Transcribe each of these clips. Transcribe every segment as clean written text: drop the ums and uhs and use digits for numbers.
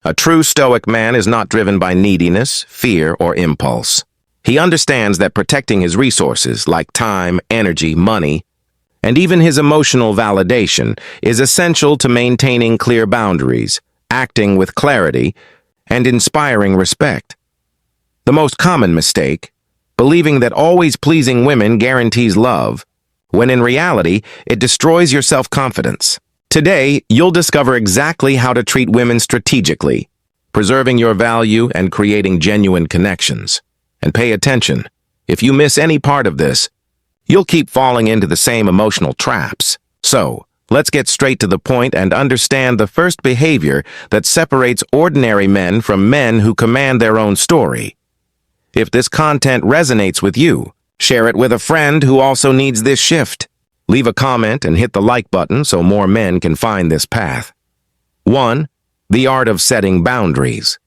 A true Stoic man is not driven by neediness, fear, or impulse. He understands that protecting his resources, like time, energy, money, and even his emotional validation, is essential to maintaining clear boundaries, acting with clarity, and inspiring respect. The most common mistake, believing that always pleasing women guarantees love, when in reality, it destroys your self-confidence. Today, you'll discover exactly how to treat women strategically, preserving your value and creating genuine connections. And pay attention, if you miss any part of this, you'll keep falling into the same emotional traps. So, let's get straight to the point and understand the first behavior that separates ordinary men from men who command their own story. If this content resonates with you, share it with a friend who also needs this shift. Leave a comment and hit the like button so more men can find this path. 1. The art of setting boundaries.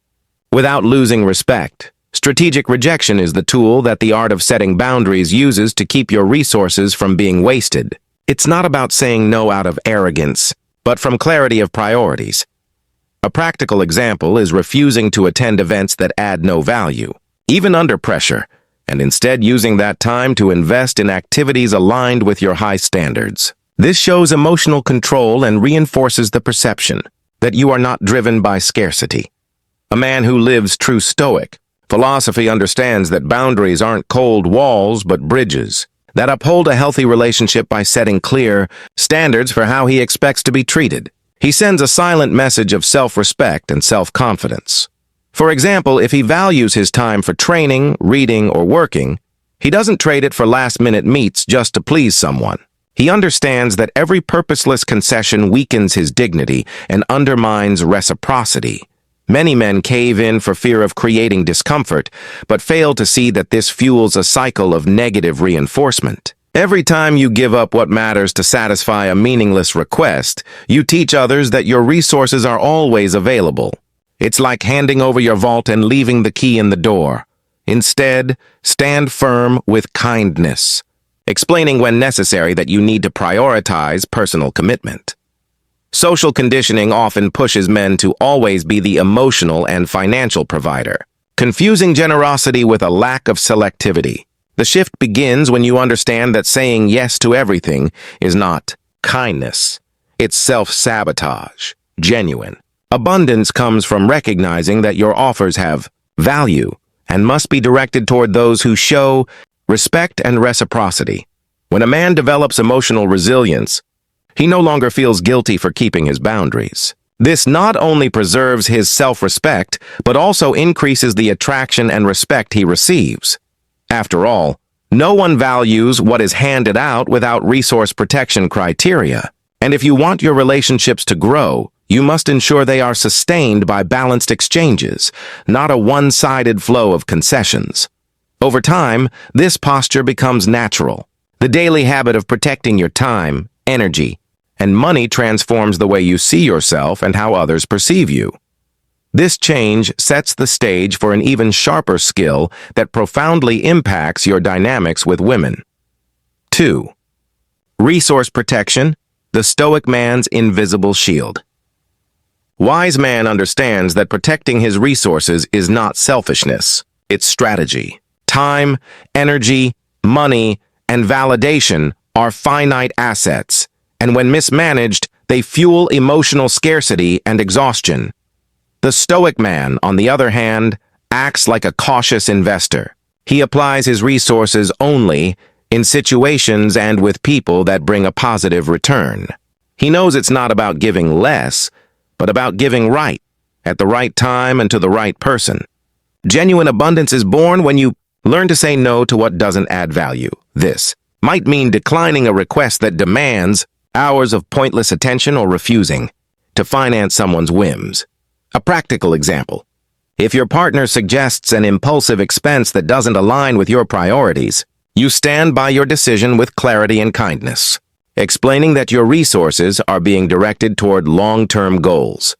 Without losing respect, strategic rejection is the tool that the art of setting boundaries uses to keep your resources from being wasted. It's not about saying no out of arrogance, but from clarity of priorities. A practical example is refusing to attend events that add no value, even under pressure, and instead using that time to invest in activities aligned with your high standards. This shows emotional control and reinforces the perception that you are not driven by scarcity. A man who lives true Stoic philosophy understands that boundaries aren't cold walls but bridges that uphold a healthy relationship by setting clear standards for how he expects to be treated. He sends a silent message of self-respect and self-confidence. For example, if he values his time for training, reading, or working, he doesn't trade it for last-minute meets just to please someone. He understands that every purposeless concession weakens his dignity and undermines reciprocity. Many men cave in for fear of creating discomfort, but fail to see that this fuels a cycle of negative reinforcement. Every time you give up what matters to satisfy a meaningless request, you teach others that your resources are always available. It's like handing over your vault and leaving the key in the door. Instead, stand firm with kindness, explaining when necessary that you need to prioritize personal commitment. Social conditioning often pushes men to always be the emotional and financial provider, confusing generosity with a lack of selectivity. The shift begins when you understand that saying yes to everything is not kindness. It's self-sabotage, genuine. Abundance comes from recognizing that your offers have value and must be directed toward those who show respect and reciprocity. When a man develops emotional resilience, he no longer feels guilty for keeping his boundaries. This not only preserves his self-respect, but also increases the attraction and respect he receives. After all, no one values what is handed out without resource protection criteria. And if you want your relationships to grow, you must ensure they are sustained by balanced exchanges, not a one-sided flow of concessions. Over time, this posture becomes natural. The daily habit of protecting your time, energy, and money transforms the way you see yourself and how others perceive you. This change sets the stage for an even sharper skill that profoundly impacts your dynamics with women. 2. Resource protection, the Stoic man's invisible shield. Wise man understands that protecting his resources is not selfishness, it's strategy. Time, energy, money, and validation are finite assets, and when mismanaged, they fuel emotional scarcity and exhaustion. The Stoic man, on the other hand, acts like a cautious investor. He applies his resources only in situations and with people that bring a positive return. He knows it's not about giving less, but about giving right, at the right time and to the right person. Genuine abundance is born when you learn to say no to what doesn't add value. This might mean declining a request that demands hours of pointless attention or refusing to finance someone's whims. A practical example. If your partner suggests an impulsive expense that doesn't align with your priorities, you stand by your decision with clarity and kindness, explaining that your resources are being directed toward long-term goals.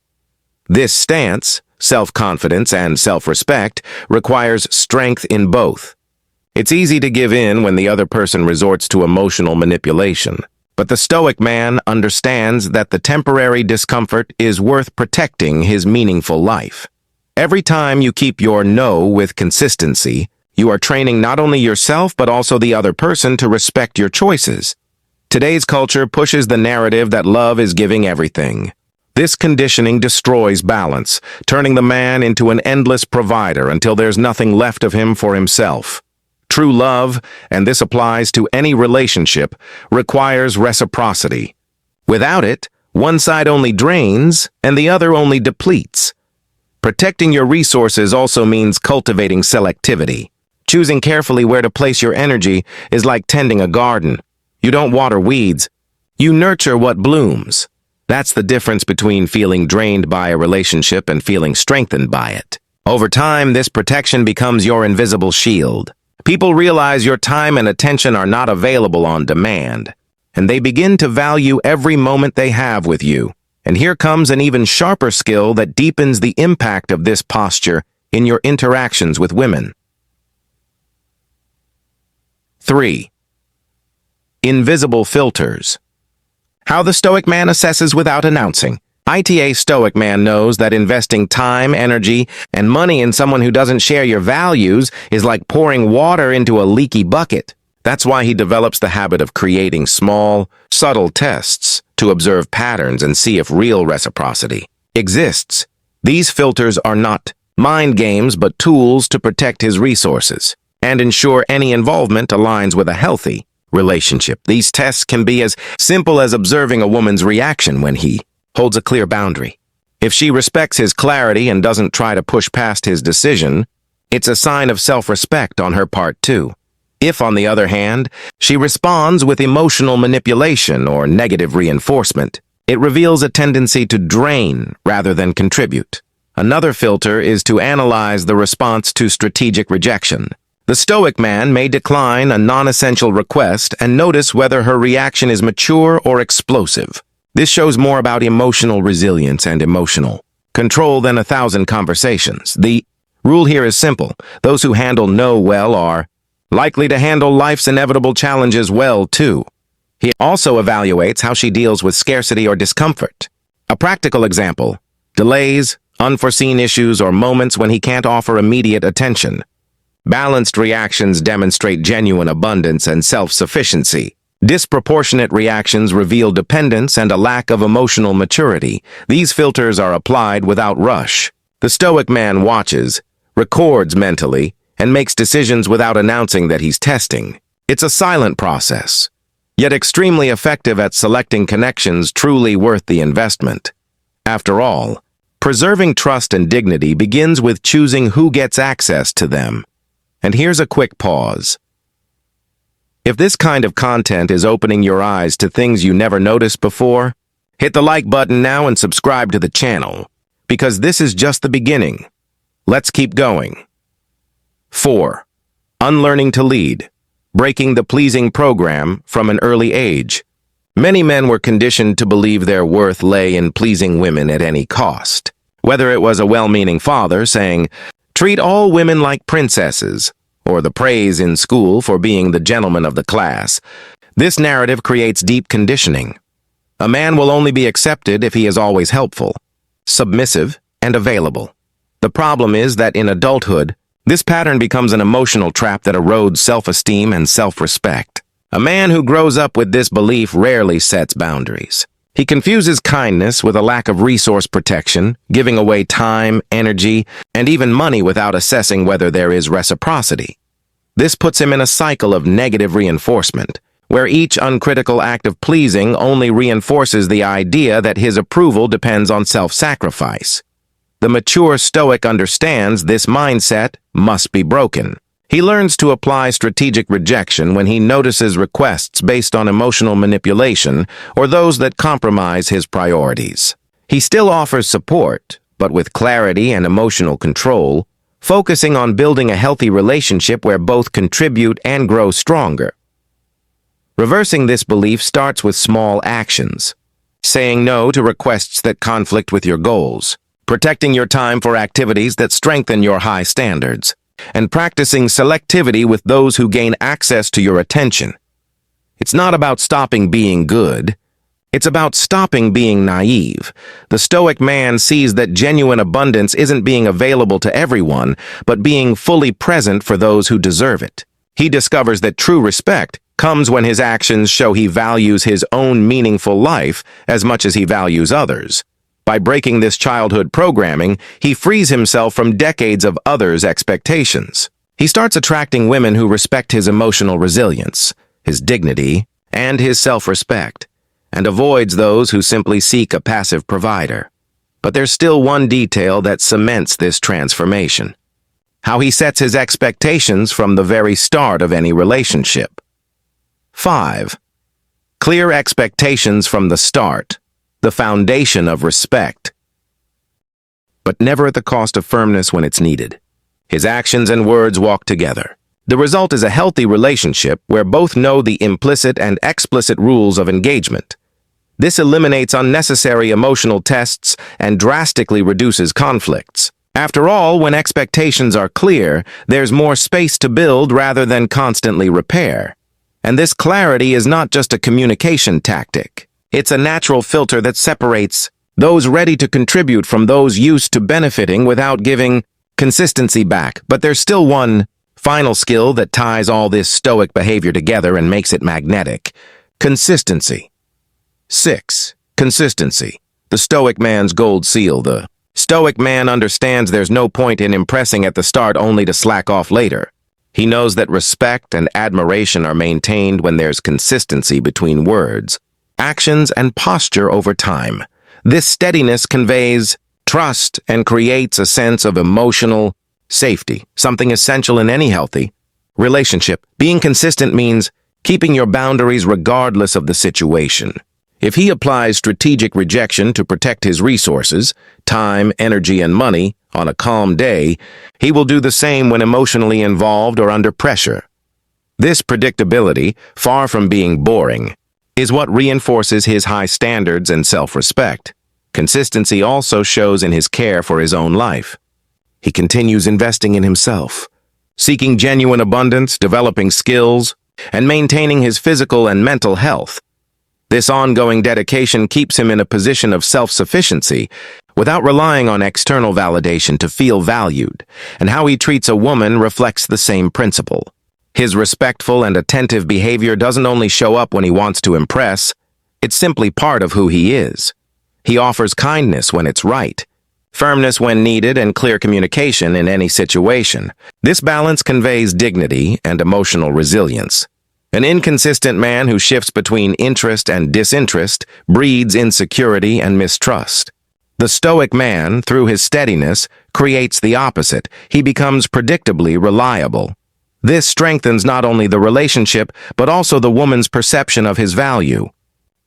This stance, self-confidence and self-respect, requires strength in both. It's easy to give in when the other person resorts to emotional manipulation. But the Stoic man understands that the temporary discomfort is worth protecting his meaningful life. Every time you keep your no with consistency, you are training not only yourself but also the other person to respect your choices. Today's culture pushes the narrative that love is giving everything. This conditioning destroys balance, turning the man into an endless provider until there's nothing left of him for himself. True love, and this applies to any relationship, requires reciprocity. Without it, one side only drains and the other only depletes. Protecting your resources also means cultivating selectivity. Choosing carefully where to place your energy is like tending a garden. You don't water weeds. You nurture what blooms. That's the difference between feeling drained by a relationship and feeling strengthened by it. Over time, this protection becomes your invisible shield. People realize your time and attention are not available on demand, and they begin to value every moment they have with you. And here comes an even sharper skill that deepens the impact of this posture in your interactions with women. 3. Invisible filters. How the Stoic man assesses without announcing. ITA Stoic man knows that investing time, energy, and money in someone who doesn't share your values is like pouring water into a leaky bucket. That's why he develops the habit of creating small, subtle tests to observe patterns and see if real reciprocity exists. These filters are not mind games but tools to protect his resources and ensure any involvement aligns with a healthy relationship. These tests can be as simple as observing a woman's reaction when he holds a clear boundary. If she respects his clarity and doesn't try to push past his decision, it's a sign of self-respect on her part too. If, on the other hand, she responds with emotional manipulation or negative reinforcement, it reveals a tendency to drain rather than contribute. Another filter is to analyze the response to strategic rejection. The Stoic man may decline a non-essential request and notice whether her reaction is mature or explosive. This shows more about emotional resilience and emotional control than 1,000 conversations. The rule here is simple. Those who handle no well are likely to handle life's inevitable challenges well, too. He also evaluates how she deals with scarcity or discomfort. A practical example: delays, unforeseen issues, or moments when he can't offer immediate attention. Balanced reactions demonstrate genuine abundance and self-sufficiency. Disproportionate reactions reveal dependence and a lack of emotional maturity. These filters are applied without rush. The Stoic man watches, records mentally, and makes decisions without announcing that he's testing. It's a silent process, yet extremely effective at selecting connections truly worth the investment. After all, preserving trust and dignity begins with choosing who gets access to them. And here's a quick pause. If this kind of content is opening your eyes to things you never noticed before, hit the like button now and subscribe to the channel, because this is just the beginning. Let's keep going. 4. Unlearning to lead. Breaking the pleasing program from an early age. Many men were conditioned to believe their worth lay in pleasing women at any cost. Whether it was a well-meaning father saying, "Treat all women like princesses," or the praise in school for being the gentleman of the class. This narrative creates deep conditioning. A man will only be accepted if he is always helpful, submissive, and available. The problem is that in adulthood, this pattern becomes an emotional trap that erodes self-esteem and self-respect. A man who grows up with this belief rarely sets boundaries. He confuses kindness with a lack of resource protection, giving away time, energy, and even money without assessing whether there is reciprocity. This puts him in a cycle of negative reinforcement, where each uncritical act of pleasing only reinforces the idea that his approval depends on self-sacrifice. The mature Stoic understands this mindset must be broken. He learns to apply strategic rejection when he notices requests based on emotional manipulation or those that compromise his priorities. He still offers support, but with clarity and emotional control, focusing on building a healthy relationship where both contribute and grow stronger. Reversing this belief starts with small actions. Saying no to requests that conflict with your goals, protecting your time for activities that strengthen your high standards, and practicing selectivity with those who gain access to your attention. It's not about stopping being good. It's about stopping being naive. The Stoic man sees that genuine abundance isn't being available to everyone, but being fully present for those who deserve it. He discovers that true respect comes when his actions show he values his own meaningful life as much as he values others. By breaking this childhood programming, he frees himself from decades of others' expectations. He starts attracting women who respect his emotional resilience, his dignity, and his self-respect, and avoids those who simply seek a passive provider. But there's still one detail that cements this transformation: how he sets his expectations from the very start of any relationship. 5. Clear expectations from the start, the foundation of respect. But never at the cost of firmness when it's needed. His actions and words walk together. The result is a healthy relationship where both know the implicit and explicit rules of engagement. This eliminates unnecessary emotional tests and drastically reduces conflicts. After all, when expectations are clear, there's more space to build rather than constantly repair. And this clarity is not just a communication tactic. It's a natural filter that separates those ready to contribute from those used to benefiting without giving consistency back. But there's still one final skill that ties all this Stoic behavior together and makes it magnetic: consistency. 6. Consistency. The Stoic man's gold seal. The Stoic man understands there's no point in impressing at the start only to slack off later. He knows that respect and admiration are maintained when there's consistency between words, actions, and posture over time. This steadiness conveys trust and creates a sense of emotional safety, something essential in any healthy relationship. Being consistent means keeping your boundaries regardless of the situation. If he applies strategic rejection to protect his resources, time, energy, and money, on a calm day, he will do the same when emotionally involved or under pressure. This predictability, far from being boring, is what reinforces his high standards and self-respect. Consistency also shows in his care for his own life. He continues investing in himself, seeking genuine abundance, developing skills, and maintaining his physical and mental health. This ongoing dedication keeps him in a position of self-sufficiency without relying on external validation to feel valued, and how he treats a woman reflects the same principle. His respectful and attentive behavior doesn't only show up when he wants to impress, it's simply part of who he is. He offers kindness when it's right, firmness when needed, and clear communication in any situation. This balance conveys dignity and emotional resilience. An inconsistent man who shifts between interest and disinterest breeds insecurity and mistrust. The Stoic man, through his steadiness, creates the opposite. He becomes predictably reliable. This strengthens not only the relationship, but also the woman's perception of his value.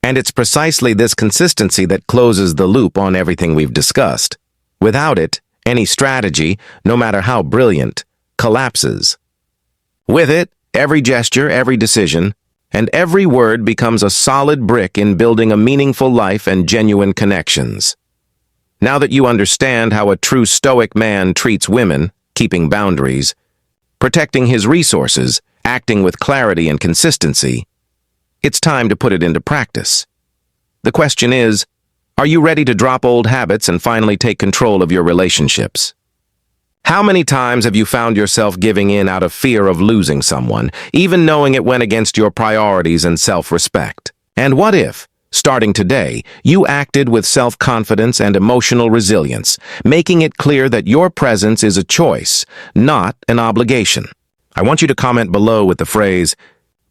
And it's precisely this consistency that closes the loop on everything we've discussed. Without it, any strategy, no matter how brilliant, collapses. With it, every gesture, every decision, and every word becomes a solid brick in building a meaningful life and genuine connections. Now that you understand how a true Stoic man treats women, keeping boundaries, protecting his resources, acting with clarity and consistency, it's time to put it into practice. The question is, are you ready to drop old habits and finally take control of your relationships? How many times have you found yourself giving in out of fear of losing someone, even knowing it went against your priorities and self-respect? And what if, starting today, you acted with self-confidence and emotional resilience, making it clear that your presence is a choice, not an obligation? I want you to comment below with the phrase,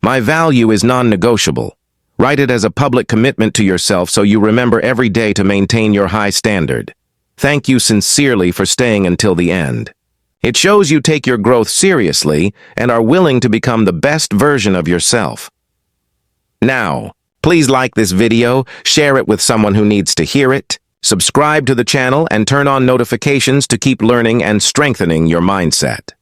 "My value is non-negotiable." Write it as a public commitment to yourself so you remember every day to maintain your high standard. Thank you sincerely for staying until the end. It shows you take your growth seriously and are willing to become the best version of yourself. Now, please like this video, share it with someone who needs to hear it, subscribe to the channel, and turn on notifications to keep learning and strengthening your mindset.